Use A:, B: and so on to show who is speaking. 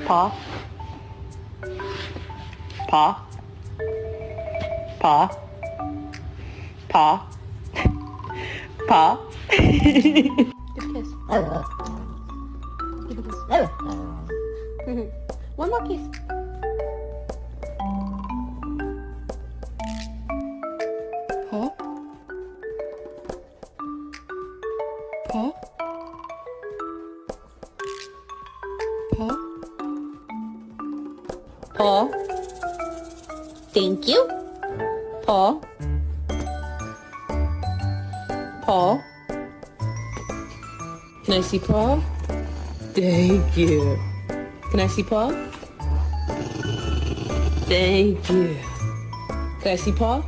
A: Paw. Paw. Paw. Paw. Paw. Give a kiss. Give a kiss. One more kiss. Paw. Paw. Paw. Paw. Thank you. Paw. Paw. Can I see paw? Thank you. Can I see paw? Thank you. Can I see paw?